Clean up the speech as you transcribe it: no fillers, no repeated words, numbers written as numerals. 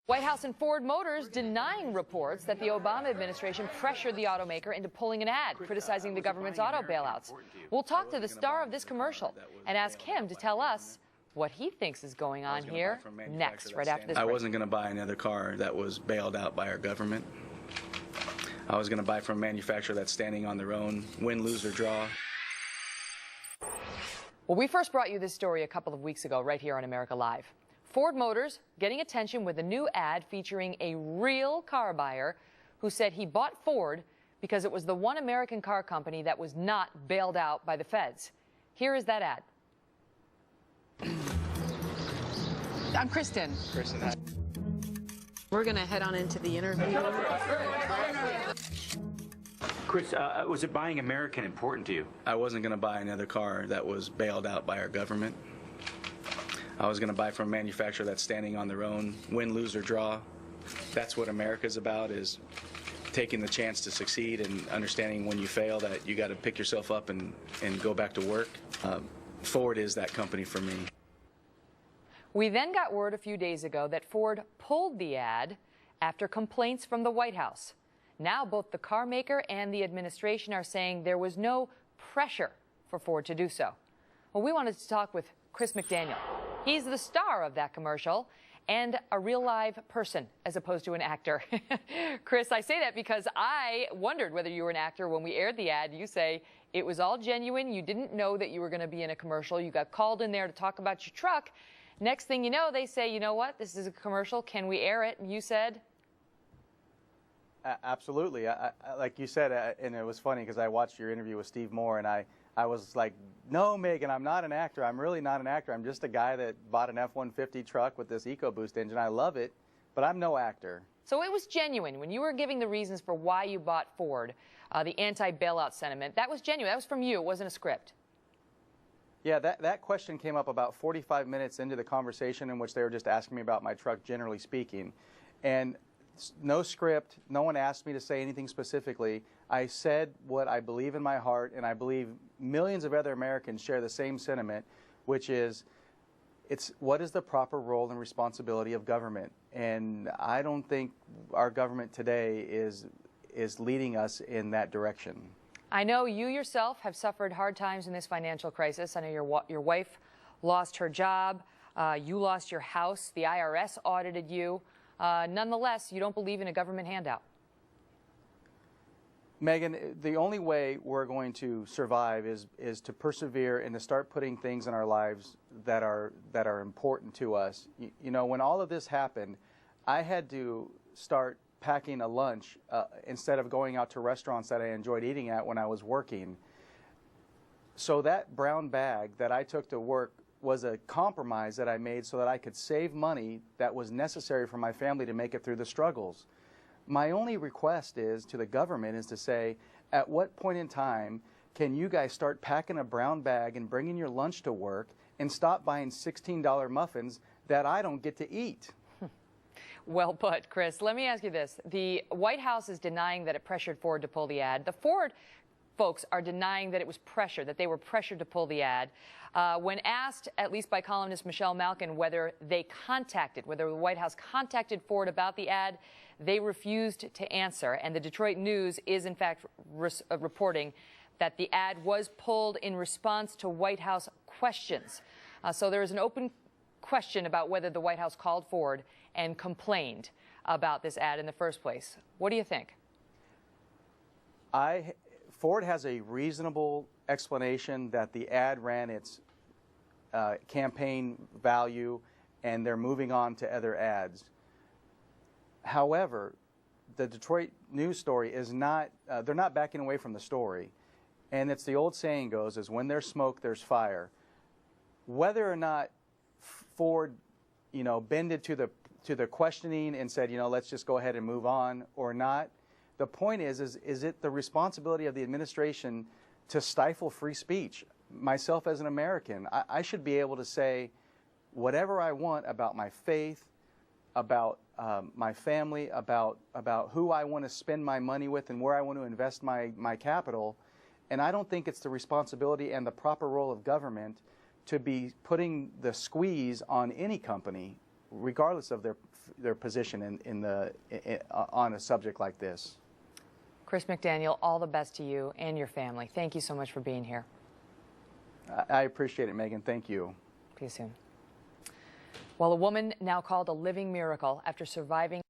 White House and Ford Motors denying reports that the Obama administration pressured the automaker into pulling an ad criticizing the government's auto bailouts. We'll talk to the star of this commercial and ask him to tell us what he thinks is going on here next, right after this break. I wasn't going to buy another car that was bailed out by our government. I was going to buy from a manufacturer that's standing on their own, win, lose, or draw. Well, we first brought you this story a couple of weeks ago right here on America Live. Ford Motors getting attention with a new ad featuring a real car buyer who said he bought Ford because it was the one American car company that was not bailed out by the feds. Here is that ad. I'm Kristen. Kristen, hi. We're going to head on into the interview. Chris, was it buying American important to you? I wasn't going to buy another car that was bailed out by our government. I was going to buy from a manufacturer that's standing on their own, win, lose, or draw. That's what America's about, is taking the chance to succeed and understanding when you fail that you got to pick yourself up and go back to work. Ford is that company for me. We then got word a few days ago that Ford pulled the ad after complaints from the White House. Now both the car maker and the administration are saying there was no pressure for Ford to do so. Well, we wanted to talk with Chris McDaniel. He's the star of that commercial and a real live person as opposed to an actor. Chris, I say that because I wondered whether you were an actor when we aired the ad. You say it was all genuine. You didn't know that you were going to be in a commercial. You got called in there to talk about your truck. Next thing you know, they say, you know what, this is a commercial. Can we air it? And you said? Absolutely. Like you said, and it was funny because I watched your interview with Steve Moore, and I was like, no, Megan, I'm not an actor. I'm really not an actor. I'm just a guy that bought an F-150 truck with this EcoBoost engine. I love it, but I'm no actor. So it was genuine. When you were giving the reasons for why you bought Ford, the anti-bailout sentiment, that was genuine. That was from you. It wasn't a script. Yeah, that question came up about 45 minutes into the conversation in which they were just asking me about my truck, generally speaking. And no script. No one asked me to say anything specifically. I said what I believe in my heart, and I believe millions of other Americans share the same sentiment, which is what is the proper role and responsibility of government? And I don't think our government today is leading us in that direction. I know you yourself have suffered hard times in this financial crisis. I know your wife lost her job. You lost your house. The IRS audited you. Nonetheless, you don't believe in a government handout. Megan, the only way we're going to survive is to persevere and to start putting things in our lives that are important to us. You know, when all of this happened, I had to start packing a lunch instead of going out to restaurants that I enjoyed eating at when I was working. So that brown bag that I took to work was a compromise that I made so that I could save money that was necessary for my family to make it through the struggles. My only request is to the government is to say, at what point in time can you guys start packing a brown bag and bringing your lunch to work and stop buying $16 muffins that I don't get to eat? Well put, Chris. Let me ask you this. The White House is denying that it pressured Ford to pull the ad. The Ford folks are denying that it was pressure, that they were pressured to pull the ad. When asked, at least by columnist Michelle Malkin, whether the White House contacted Ford about the ad, they refused to answer. And the Detroit News is, in fact, reporting that the ad was pulled in response to White House questions. So there is an open question about whether the White House called Ford and complained about this ad in the first place. What do you think? Ford has a reasonable explanation that the ad ran its campaign value and they're moving on to other ads. However, the Detroit News story is not, they're not backing away from the story. And it's the old saying goes, is when there's smoke, there's fire. Whether or not Ford, bended to the questioning and said, let's just go ahead and move on or not, the point is it the responsibility of the administration to stifle free speech? Myself as an American, I should be able to say whatever I want about my faith, about my family, about who I want to spend my money with and where I want to invest my capital. And I don't think it's the responsibility and the proper role of government to be putting the squeeze on any company, regardless of their position on a subject like this. Chris McDaniel, all the best to you and your family. Thank you so much for being here. I appreciate it, Megan. Thank you. See you soon. Well, a woman now called a living miracle after surviving